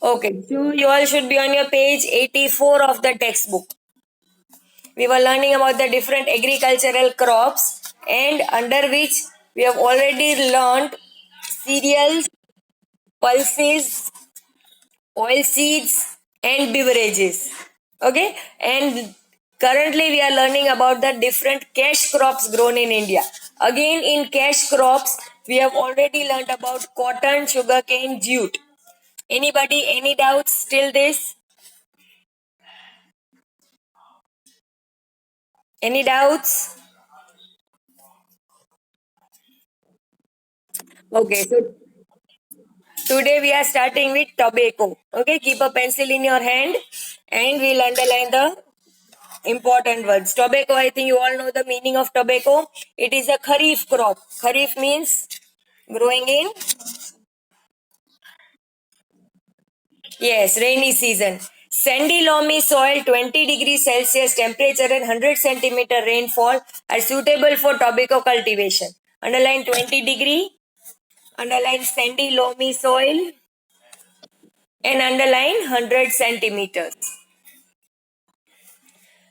Okay, so you all should be on your page 84 of the textbook. We were learning about the different agricultural crops, and under which we have already learned cereals, pulses, oilseeds, and beverages. Okay, and currently we are learning about the different cash crops grown in India. Again, in cash crops, we have already learned about cotton, sugarcane, jute. Anybody, any doubts till this? Any doubts? Okay, so today we are starting with tobacco. Okay, keep a pencil in your hand and we'll underline the important words. Tobacco, I think you all know the meaning of tobacco. It is a kharif crop. Kharif means growing in, yes, rainy season. Sandy loamy soil, 20 degrees Celsius temperature and 100 centimeter rainfall are suitable for tobacco cultivation. Underline 20 degree, underline sandy loamy soil, and underline 100 centimeters.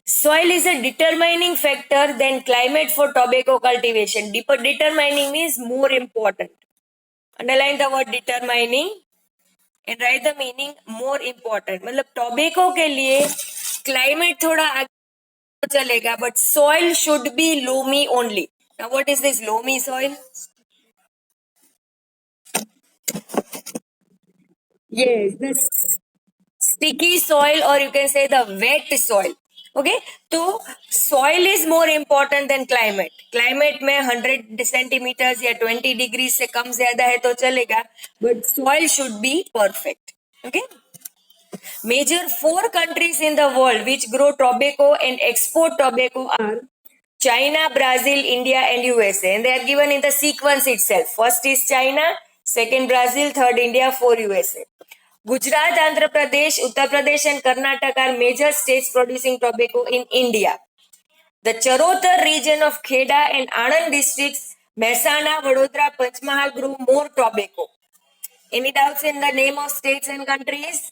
Soil is a determining factor than climate for tobacco cultivation. Determining means more important. Underline the word determining and write the meaning more important. मतलब tobacco के लिए climate थोड़ा आगे चलेगा, but soil should be loamy only. Now what is this loamy soil? Yes, this sticky soil, or you can say the wet soil. Okay, तो soil is more important than climate. Climate में 100 centimeters या 20 degree से कम ज्यादा है तो चलेगा, but soil should be perfect. Okay. Major four countries in the world which grow tobacco and export tobacco are China, Brazil, India, and USA. And they are given in the sequence itself. First is China, second Brazil, third India, four USA. Gujarat, Andhra Pradesh, Uttar Pradesh, and Karnataka are major states producing tobacco in India. The Charotar region of Kheda and Anand districts, Mehsana, Vadodara, Panchmahal grew more tobacco. Any doubts in the name of states and countries?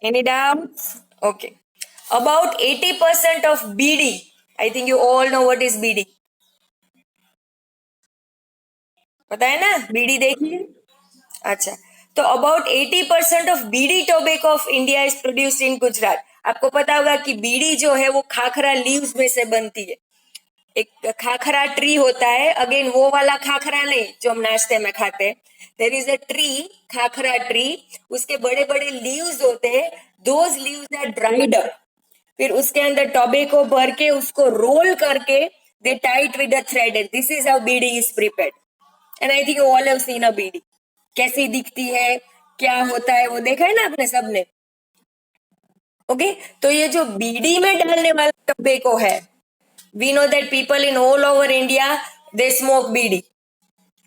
Any doubts? Okay. About 80% of BD. I think you all know what is BD. पता है ना बीड़ी देखिए. अच्छा, तो about 80% of bidi tobacco of India is produced in Gujarat. आपको पता होगा कि बीड़ी जो है वो खाखरा लीव्स में से बनती है. एक खाखरा ट्री होता है, अगेन वो वाला खाखरा नहीं जो हम नाश्ते में खाते हैं. There is a tree, khakhra tree, उसके बड़े बड़े लीव्स होते हैं. Those leaves are dried up. फिर उसके अंदर टोबैको भर के उसको रोल करके दे tight with a thread. This is how bidi is prepared. And I think you all have seen a bidi. कैसी दिखती है, क्या होता है, वो देखा है ना आपने सबने. ओके, तो ये जो बीड़ी में डालने वाला टोबैको है, we know that people in all over India they smoke bidi.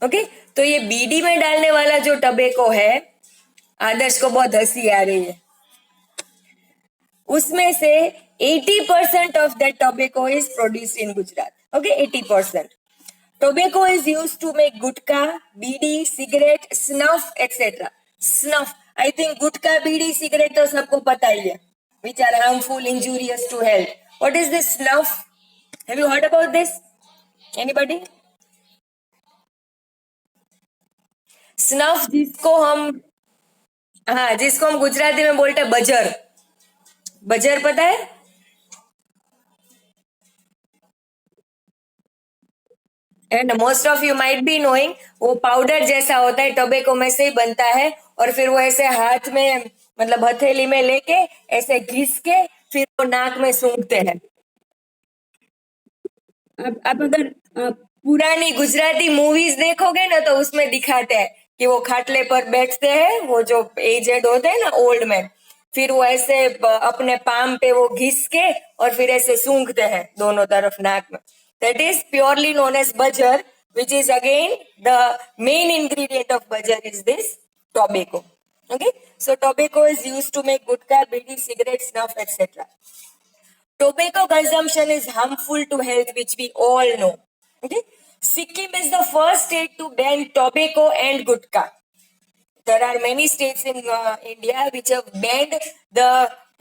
Okay, तो ये बीड़ी में डालने वाला जो टोबैको है, आदर्श को बहुत हंसी आ रही है, उसमें से 80% of that tobacco is produced in Gujarat. Okay, 80%. Tobacco is used to make gutka, bidi, cigarette, snuff, etc. Snuff. I think gutka, bidi, cigarette तो सबको पता ही है. Which are harmful, injurious to health. What is this snuff? Have you heard about this? Anybody? Snuff जिसको हम, हाँ, जिसको हम गुजराती में बोलते हैं बजर. बजर पता है? And most of you might be knowing, वो पाउडर जैसा होता है, टोबैको में से ही बनता है. और फिर वो ऐसे हाथ में, मतलब हथेली में लेके ऐसे घिस के फिर वो नाक में सूंघते हैं. आप अगर पुरानी गुजराती मूवीज देखोगे ना तो उसमें दिखाते हैं कि वो खाटले पर बैठते हैं, वो जो एजेड होते हैं ना, ओल्ड मैन, फिर वो ऐसे अपने पाम पे वो घिस के और फिर ऐसे सूंघते हैं दोनों तरफ नाक में. That is purely known as buzzer, which is again the main ingredient of bajar is this tobacco. Okay, so tobacco is used to make gutka, bidi, cigarettes, snuff, etc. Tobacco consumption is harmful to health, which we all know. Okay, Sikkim is the first state to ban tobacco and gutka. there are many states in India which have banned the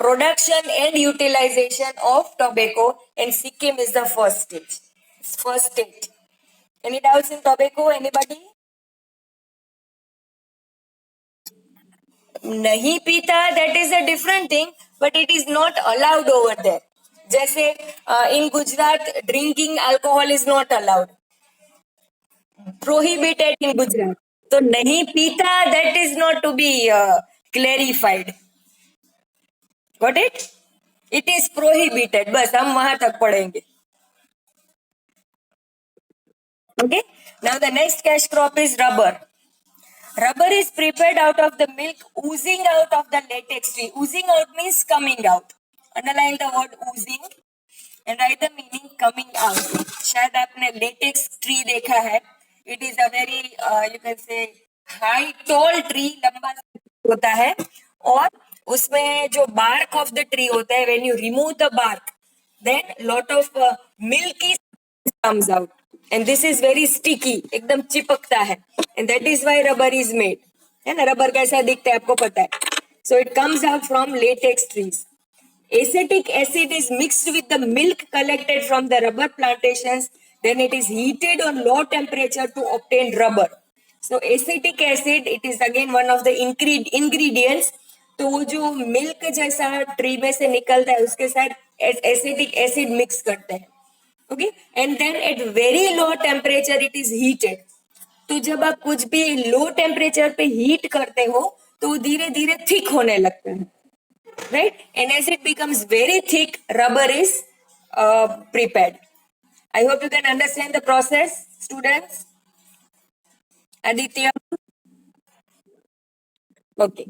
production and utilization of tobacco, and Sikkim is the first state. First state. Any doubts in tobacco? Anybody? नहीं पीता, that is a different thing, but it is not allowed over there. जैसे in Gujarat drinking alcohol is not allowed, prohibited in Gujarat. तो नहीं पीता, that is not to be clarified. Got it? It is prohibited. बस हम वहां तक पढ़ेंगे. Okay. Now the next cash crop is rubber. Rubber is prepared out of the milk oozing out of the latex tree. Oozing out means coming out. Underline the word oozing and write the meaning coming out. शायद आपने latex tree देखा है. It is a very you can say high tall tree, लंबा होता है और उसमें जो bark of the tree होता है, when you remove the bark, then lot of milky comes out and this is very sticky, एकदम चिपकता है, and that is why rubber is made. है ना, रबर कैसा दिखता है आपको पता है. So it comes out from latex trees. Acetic acid is mixed with the milk collected from the rubber plantations. Then it is heated on low temperature to obtain rubber. So acetic acid, it is again one of the ingredients. तो वो जो milk जैसा tree में से निकलता है उसके साथ एसिटिक एसिड मिक्स करते हैं. Okay, and then at very low temperature it is heated. तो जब आप कुछ भी लो टेम्परेचर पे हीट करते हो तो धीरे धीरे थिक होने लगता है, right? And as it becomes very thick, rubber is prepared. I hope you can understand the process, students. Aditya? Okay.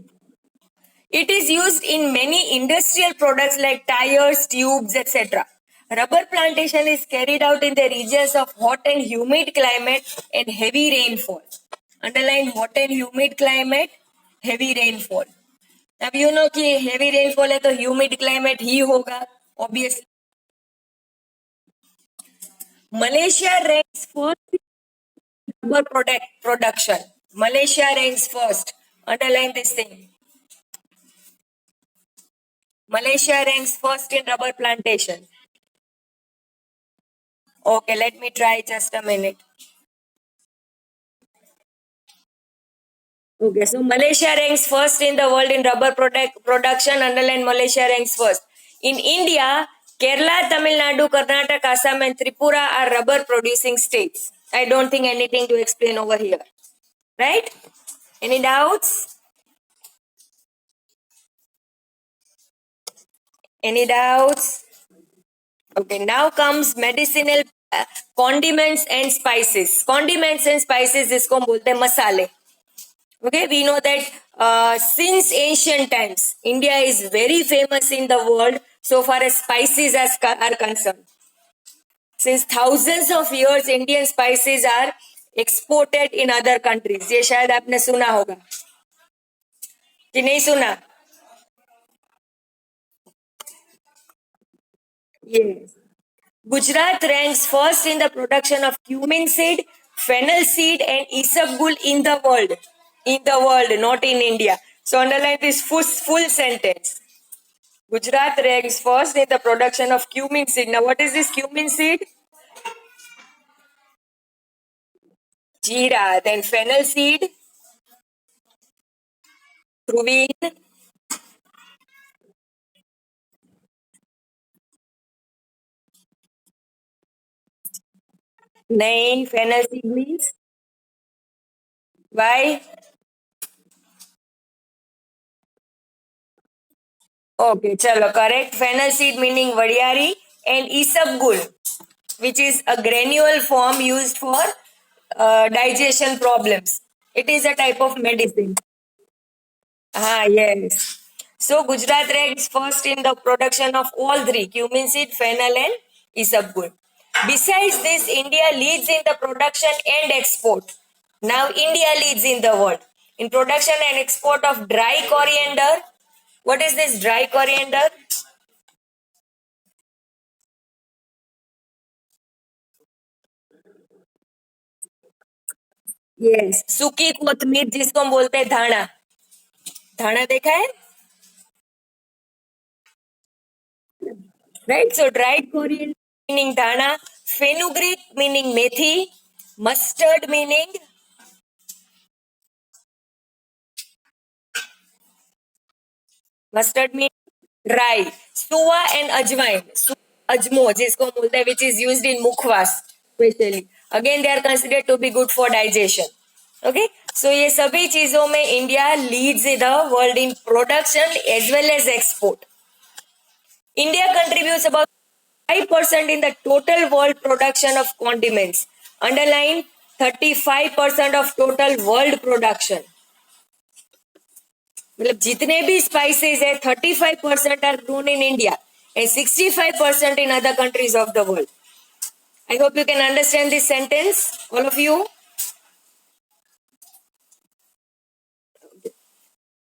It is used in many industrial products like tires, tubes, etc. Rubber plantation is carried out in the regions of hot and humid climate and heavy rainfall. Underline hot and humid climate, heavy rainfall. अब you know कि heavy rainfall है तो humid climate ही होगा obviously. Malaysia ranks first rubber production. Malaysia ranks first. Underline this thing. Malaysia ranks first in rubber plantation. Okay, let me try just a minute. Okay, so Malaysia ranks first in the world in rubber production. Underline Malaysia ranks first. In India, Kerala, Tamil Nadu, Karnataka, Assam and Tripura are rubber producing states. I don't think anything to explain over here. Right? Any doubts? Any doubts? Okay, now comes medicinal condiments and spices. Condiments and spices इसको हम बोलते हैं मसाले. Okay, we know that since ancient times, India is very famous in the world so far as spices are concerned. Since thousands of years, Indian spices are exported in other countries. ये शायद आपने सुना होगा कि नहीं सुना? Yes. Gujarat ranks first in the production of cumin seed, fennel seed, and isabgol in the world. In the world, not in India. So underline this full sentence. Gujarat ranks first in the production of cumin seed. Now, what is this cumin seed? Jeera. Then fennel seed, Truveen. Nain. Fennel seed means why? Okay, chalo, correct. Fennel seed meaning vadiyari and isabgul, which is a granule form used for digestion problems. It is a type of medicine. Ah, yes. So Gujarat ranks first in the production of all three, cumin seed, fennel and isabgol. Besides this, India leads in the production and export. Now India leads in the world in production and export of dry coriander. What is this dry coriander? Yes, सूखी कोथमीर जिसको हम बोलते हैं धाना। धाना देखा है, right? So dried coriander meaning dhana, fenugreek meaning methi, mustard meaning mustard meaning rai, sua and ajwain, ajmo जिसको हम बोलते हैं, which is used in mukhwas specially. Again they are considered to be good for digestion. Okay, so ये सभी चीजों में India leads the world in production as well as export. India contributes about 5% in the total world production of condiments. Underline 35% of total world production. मतलब जितने भी spices है 35% are grown in India and 65% in other countries of the world. I hope you can understand this sentence, all of you.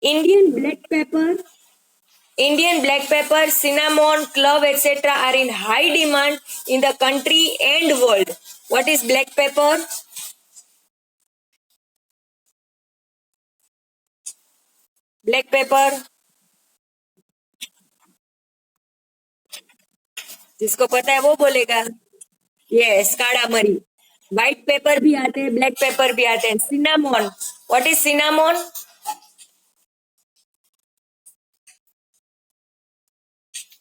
Indian black pepper, cinnamon, clove, etc. are in high demand in the country and world. What is black pepper? Black pepper, जिसको पता है वो बोलेगा। Yes, काड़ा मरी। White paper भी आते हैं, ब्लैक पेपर भी आते हैं। Cinnamon, what is cinnamon?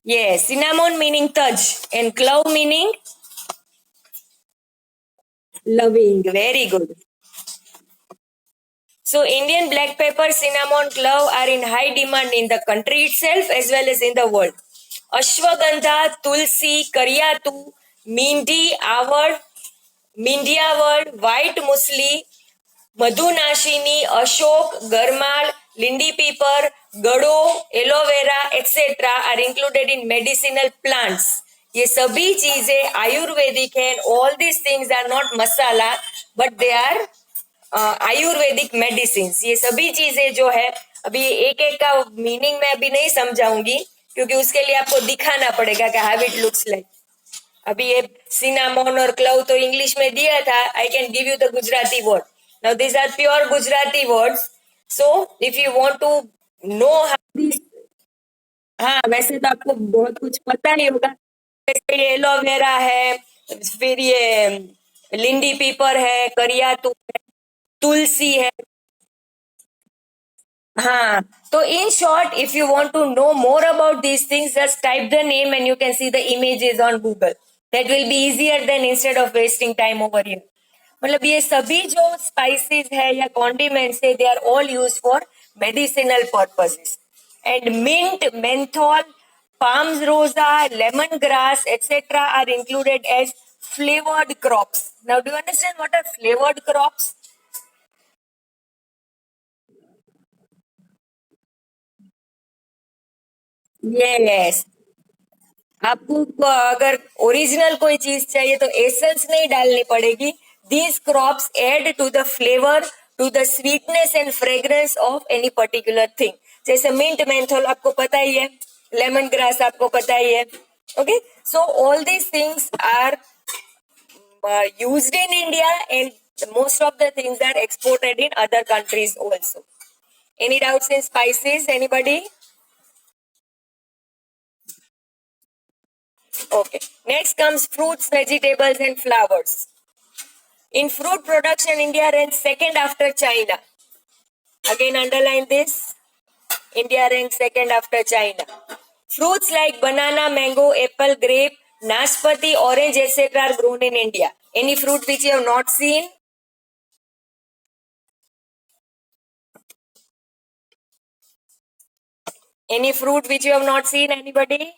Yes, cinnamon meaning तज and club meaning loving. Very good. So Indian black pepper, cinnamon, clove are in high demand in the country itself as well as in the world. Ashwagandha, tulsi, karyatu, mindi, awad, mindiawad, white musli, मधुनाशिनी, अशोक, गरमाल, लिंडी पीपर, गड़ो, aloe vera etcetera are included in medicinal plants. ये सभी चीजें आयुर्वेदिक है। All these things are not masala but they are ayurvedic medicine. ये सभी चीजें जो है, अभी एक एक का मीनिंग मैं अभी नहीं समझाऊंगी क्योंकि उसके लिए आपको दिखाना पड़ेगा कि हाउ इट लुक्स लाइक। अभी ये सिनामोन और क्लव तो इंग्लिश में दिया था। I can give you the Gujarati word. Now this are pure Gujarati words. So if you want to know how this, हाँ वैसे तो आपको बहुत कुछ पता ही होगा। जैसे ये एलोवेरा है, फिर ये लिंडी पीपर है, करियातू है, तुलसी है। हाँ, तो in short if you want to know more about these things just type the name and you can see the images on Google. That will be easier than instead of wasting time over here. मतलब ये सभी जो spices है या condiments है, they are all use for medicinal purposes. And mint, menthol, palms rosa, lemongrass, etc. are included as flavored crops. Now, do you understand what are flavored crops? Yes. आपको अगर original कोई चीज चाहिए तो essence नहीं डालनी पड़ेगी। These crops add to the flavour, to the sweetness and fragrance of any particular thing. जैसे मिंट, मेंथोल आपको पता ही है, लेमन ग्रास आपको पता ही है। Okay, so all these things are used in India and most of the things are exported in other countries also. Any doubts in spices? Anybody? Okay. Next comes fruits, vegetables, and flowers. In fruit production, India ranks second after China. Again, underline this. India ranks second after China. Fruits like banana, mango, apple, grape, naspati, orange, etc. are grown in India. Any fruit which you have not seen? Any fruit which you have not seen? Anybody?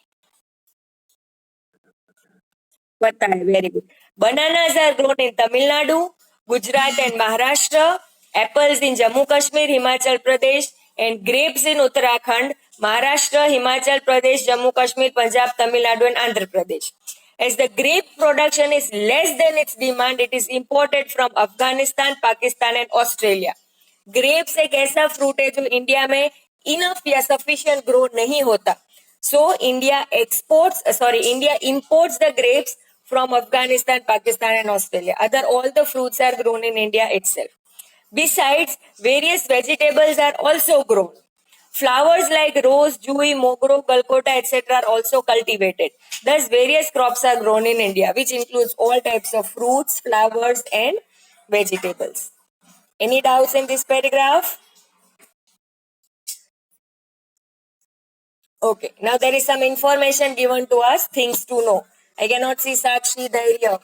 पता है, very good. Bananas are grown in Tamil Nadu, Gujarat and Maharashtra. Apples in Jammu Kashmir, Himachal Pradesh, and grapes in Uttarakhand, Maharashtra, Himachal Pradesh, Jammu Kashmir, Punjab, Tamil Nadu and Andhra Pradesh. As the grape production is less than its demand, it is imported from Afghanistan, Pakistan and Australia. Grapes एक ऐसा fruit है जो India में enough या sufficient grow नहीं होता। So India imports the grapes from Afghanistan, Pakistan and Australia. Other all the fruits are grown in India itself. Besides, various vegetables are also grown. Flowers like rose, jui, mogro, galkota, etc. are also cultivated. Thus, various crops are grown in India, which includes all types of fruits, flowers, and vegetables. Any doubts in this paragraph? Okay, now there is some information given to us, things to know. I cannot see Sakshi Dhairya.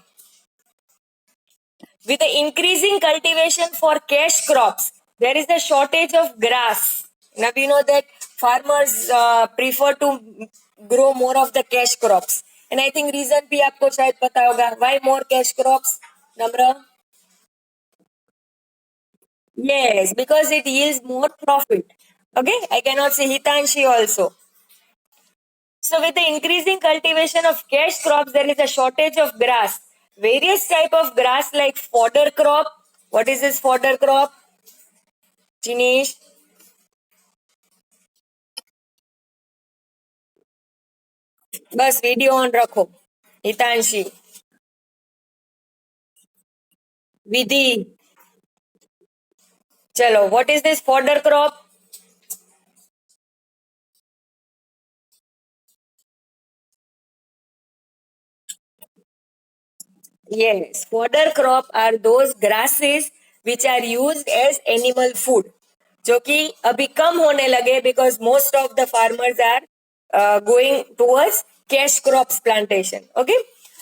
With the increasing cultivation for cash crops, there is a shortage of grass. Now we know that farmers prefer to grow more of the cash crops. And I think reason भी आपको शायद पता होगा. Why more cash crops, Namra? Yes, because it yields more profit. Okay, I cannot say Hitanshi also. So with the increasing cultivation of cash crops, there is a shortage of grass. Various type of grass like fodder crop. What is this fodder crop? Jinesh? बस video on रखो. हितांशी. विधि. चलो, what is this fodder crop? Yes, fodder crop are those grasses which are used as animal food, जो कि अभी कम होने लगे because most of the farmers are going towards cash crops plantation. Okay,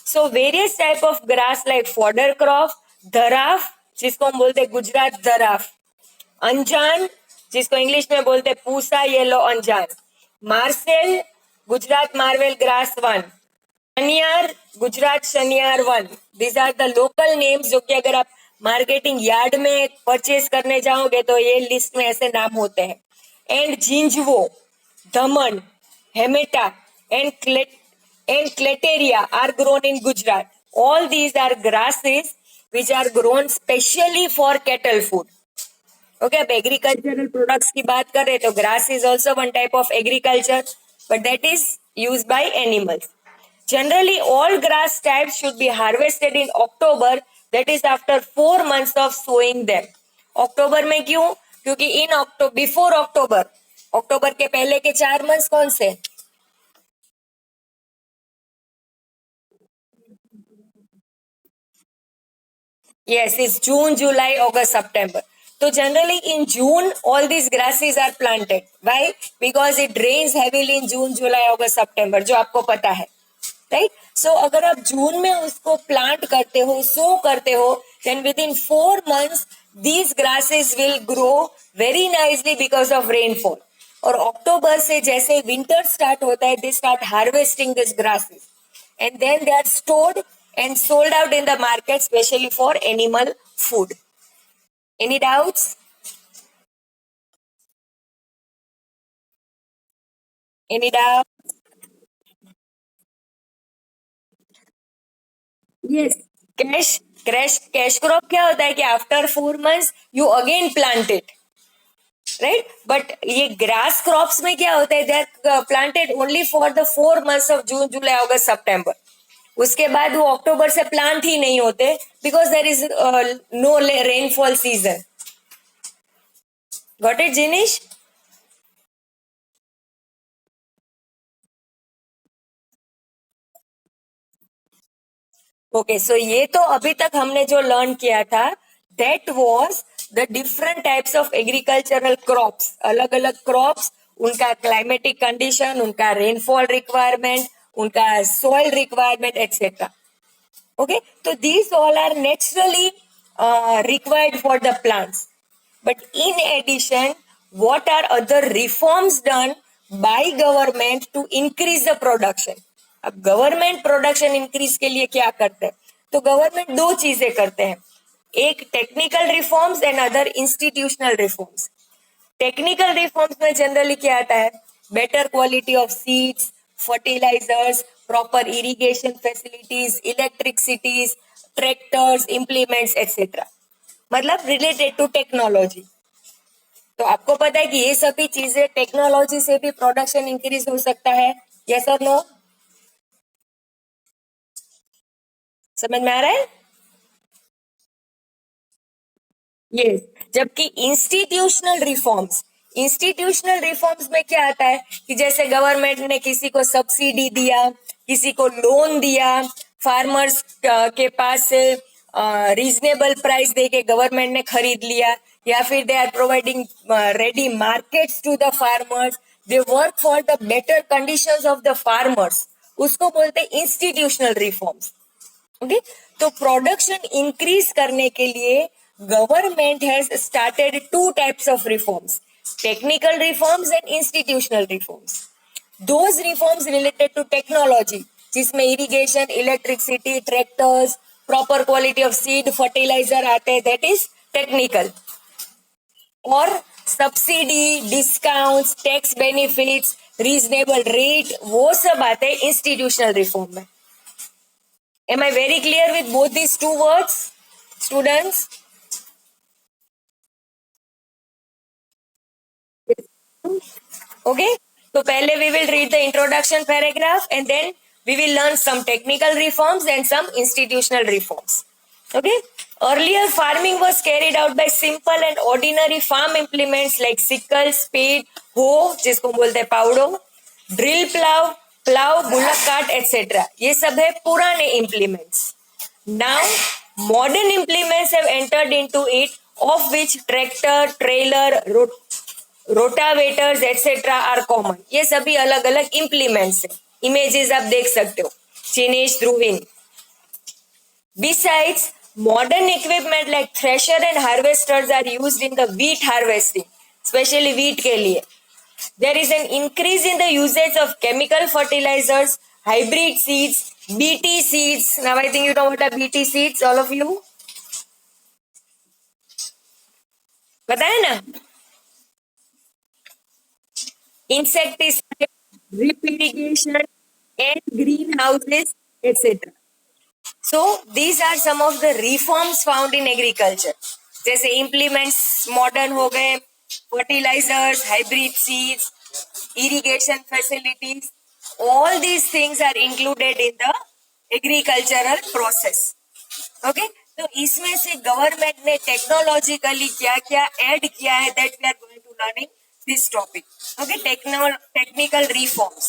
so various type of grass like fodder crop, धराफ जिसको हम बोलते हैं गुजरात धराफ, अंजान जिसको इंग्लिश में बोलते हैं पूसा येलो अंजान, मार्सेल Gujarat marvel grass one, Shaniyar Gujarat Shaniyar one. These are the local names जो कि अगर आप मार्केटिंग यार्ड में परचेज करने जाओगे तो ये लिस्ट में ऐसे नाम होते हैं. एंड झिंझवो, दमन, हेमेटा and clitoria are grown in Gujarat. All these are grasses which are grown specially for cattle food. Okay, अब एग्रीकल्चरल प्रोडक्ट्स की बात करें तो grass is also one type of agriculture but that is use by animals. Generally all grass types should be harvested in October, that is after 4 months of sowing them. October में क्यों? क्योंकि इन अक्टूबर before अक्टूबर, अक्टूबर के पहले के 4 months कौन से? Yes, it's June, July, August, September. So generally in June, all these grasses are planted. Why? Because it rains heavily in June, July, August, September, जो आपको पता है. Right? So अगर आप जून में उसको प्लांट करते हो, सो करते हो, then within 4 months these grasses will grow very nicely because of rainfall. और अक्टूबर से जैसे विंटर स्टार्ट होता है, they start harvesting these grasses. And then they are stored and sold out in the market, especially for animal food. Any doubts? Any doubt? Yes. Cash crop क्या होता है कि after 4 months you again plant it, right. But ये grass crops में क्या होता है, they are planted only for the 4 months of June, July, August, September. उसके बाद वो अक्टूबर से प्लांट ही नहीं होते because there is no rainfall season. Got it Jinish? Okay, so ये तो अभी तक हमने जो लर्न किया था that was the different types of agricultural crops. अलग अलग क्रॉप्स, उनका क्लाइमेटिक कंडीशन, उनका रेनफॉल रिक्वायरमेंट, उनका soil requirement etcetera. Okay, so these all are naturally required for the plants. But in addition, what are other reforms done by government to increase the production? अब government production increase के लिए क्या करते हैं? तो government दो चीजें करते हैं, एक technical reforms and other institutional reforms. Technical reforms में जनरली क्या आता है? Better quality of seeds, fertilizers, proper irrigation facilities, electricities, tractors, implements etcetera, मतलब रिलेटेड टू टेक्नोलॉजी. तो आपको पता है कि ये सभी चीजें टेक्नोलॉजी से भी प्रोडक्शन इंक्रीज हो सकता है. यस और नो? समझ में आ रहा है? यस, जबकि इंस्टीट्यूशनल रिफॉर्म्स में क्या आता है कि जैसे गवर्नमेंट ने किसी को सब्सिडी दिया, किसी को लोन दिया, फार्मर्स के पास से रीजनेबल प्राइस दे के गवर्नमेंट ने खरीद लिया, या फिर they are providing ready markets to the farmers, they work for the better conditions of the farmers, उसको बोलते हैं इंस्टीट्यूशनल रिफॉर्म्स। ओके, तो प्रोडक्शन इंक्रीज करने के लिए government has started two types of reforms, technical reforms and institutional reforms. Those reforms related to technology, जिसमें irrigation, electricity, tractors, proper quality of seed, fertilizer आते हैं, दैट इज टेक्निकल। और subsidy, discounts, tax benefits, reasonable rate, वो सब आते हैं institutional reform में। Am I very clear with both these two words, students? Okay, so पहले we will read the introduction paragraph and then we will learn some technical reforms and some institutional reforms. Okay, earlier farming was carried out by simple and ordinary farm implements like sickle, spade, hoe, जिसको बोलते हैं pavdo, drill plough, plough, bullock cart etc. ये सब है पुराने implements. Now, modern implements have entered into it, of which tractor, trailer, rotavators etcetera are common. ये सभी अलग अलग इम्प्लीमेंट्स है। इमेजेस आप देख सकते हो, चिनेश, Dhruvin. Besides, modern equipment like thresher and harvesters are used in the wheat harvesting, especially wheat के लिए। There is an increase in the usage of chemical fertilizers, hybrid seeds, BT seeds. Now I think you know what are BT seeds, all of you. बताया ना? Insecticide, drip irrigation, and greenhouses, etc. So these are some of the reforms found in agriculture. जैसे implements modern हो गए, fertilizers, hybrid seeds, irrigation facilities, all these things are included in the agricultural process. Okay, तो इसमें से government ने technologically क्या क्या add किया है, that we are going to learning this topic. Okay, technical reforms.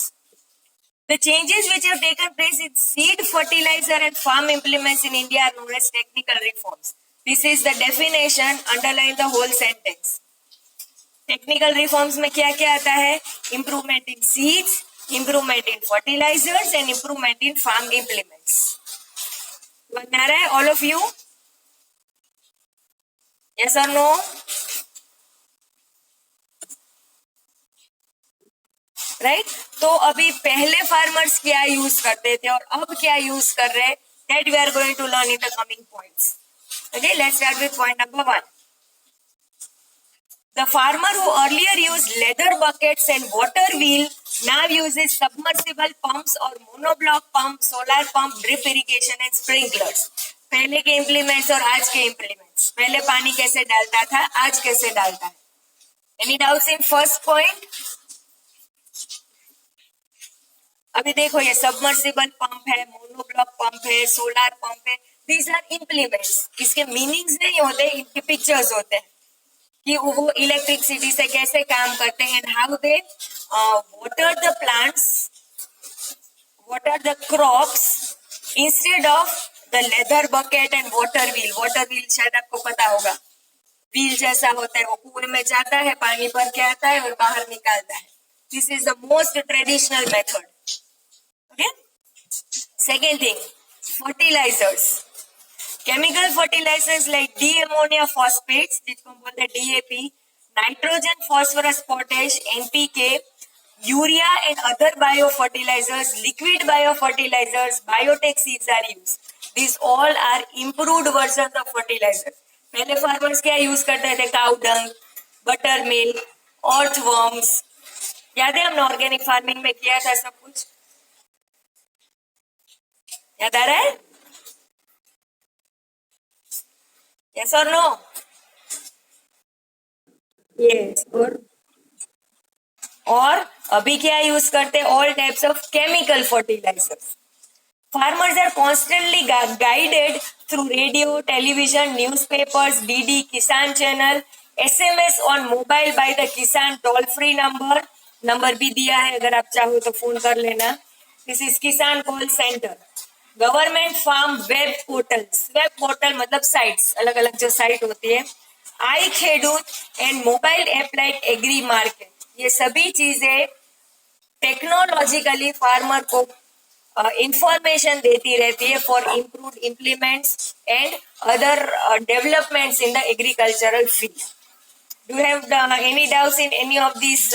The changes which have taken place in seed, fertilizer and farm implements in India are known as technical reforms. This is the definition, underline the whole sentence. Technical reforms में क्या क्या आता है? Improvement in seeds, improvement in fertilizers and improvement in farm implements. बता रहा है all of you? Yes or no? Right, तो अभी पहले फार्मर्स क्या यूज करते थे और अब क्या यूज कर रहे हैं, that we are going to learn in the coming points. Okay, let's start with point number 1. The farmer who earlier used leather buckets and water wheel now uses submersible pumps or monoblock pump, solar pump, drip irrigation and sprinklers. पहले के implements और आज के implements, पहले पानी कैसे डालता था, आज कैसे डालता है. Any doubts in first point? अभी देखो, ये सबमर्सिबल पंप है, मोनोब्लॉक पंप है, सोलर पंप है, दीज आर इम्प्लीमेंट्स. इसके मीनिंग्स नहीं होते, इनके पिक्चर्स होते हैं कि वो इलेक्ट्रिसिटी से कैसे काम करते हैं, and how they water the plants, water the crops instead of the leather bucket and water wheel. Water wheel शायद आपको पता होगा, व्हील जैसा होता है, वो कुएं में जाता है, पानी भर के आता है और बाहर निकालता है. This is the most traditional method. Okay? Second thing, fertilizers. Chemical fertilizers like D-ammonia phosphates, जिसको हम बोलते हैं DAP, nitrogen, phosphorus, potash, NPK, urea and other biofertilizers, liquid biofertilizers, biotech seeds are used. These all are improved versions of fertilizers. पहले farmers क्या use करते थे? Cow dung, buttermilk, earthworms. याद है हमने ऑर्गेनिक फार्मिंग में किया था सब कुछ? याद आ रहा है? यस और नो? यस. और अभी क्या यूज करते हैं? All types of chemical fertilisers. Farmers are constantly guided through radio, television, newspapers, DD, Kisan channel, SMS on mobile by the Kisan toll-free number. Number भी दिया है, अगर आप चाहो तो फोन कर लेना. This is kisan call centre. Government farm web portals. Web portal मतलब साइट्स, अलग अलग जो साइट होती है. I Khedut and mobile app like agri market. ये सभी चीजें टेक्नोलॉजिकली फार्मर को इंफॉर्मेशन देती रहती है for improve implements and other developments in the agricultural field. Do have any doubts in any of this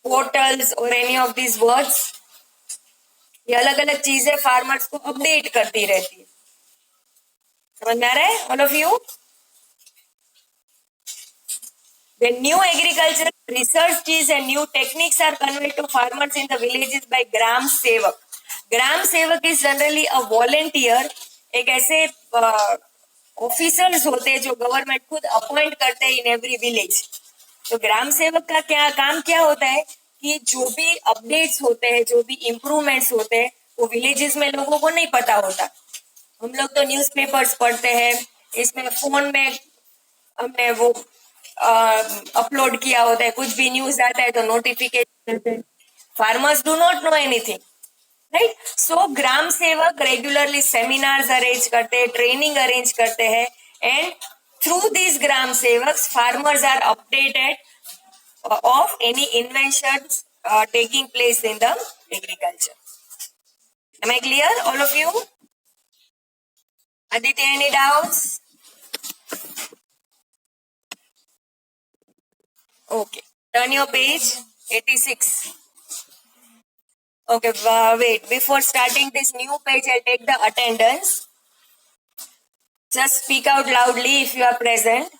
portals और एनी ऑफ दिस वर्ड्स? ये अलग अलग चीजें फार्मर्स को अपडेट करती रहती है. समझ में आ रहा है all of you? When new agricultural researches and new techniques are conveyed to farmers in the villages by Gram Sevak. Gram Sevak is generally a volunteer. एक ऐसे ऑफिसर्स होते हैं जो गवर्नमेंट खुद अपॉइंट करते हैं इन एवरी विलेज. तो ग्राम सेवक का क्या काम क्या होता है कि जो भी अपडेट्स होते हैं, जो भी इम्प्रूवमेंट्स होते हैं, वो विलेजेस में लोगों को नहीं पता होता. हम लोग तो न्यूज़पेपर्स पढ़ते हैं, इसमें फोन में हमने वो अपलोड किया होता है, कुछ भी न्यूज आता है तो नोटिफिकेशन आते हैं. Farmers do not know anything, right? So gram sevak regularly seminars arrange करते हैं, ट्रेनिंग अरेंज करते हैं, and through this gram sevaks farmers are updated of any inventions taking place in the agriculture. Am I clear, all of you? Aditya, any doubts? Okay, turn your page 86. Okay, wait, before starting this new page, I'll take the attendance. Just speak out loudly if you are present.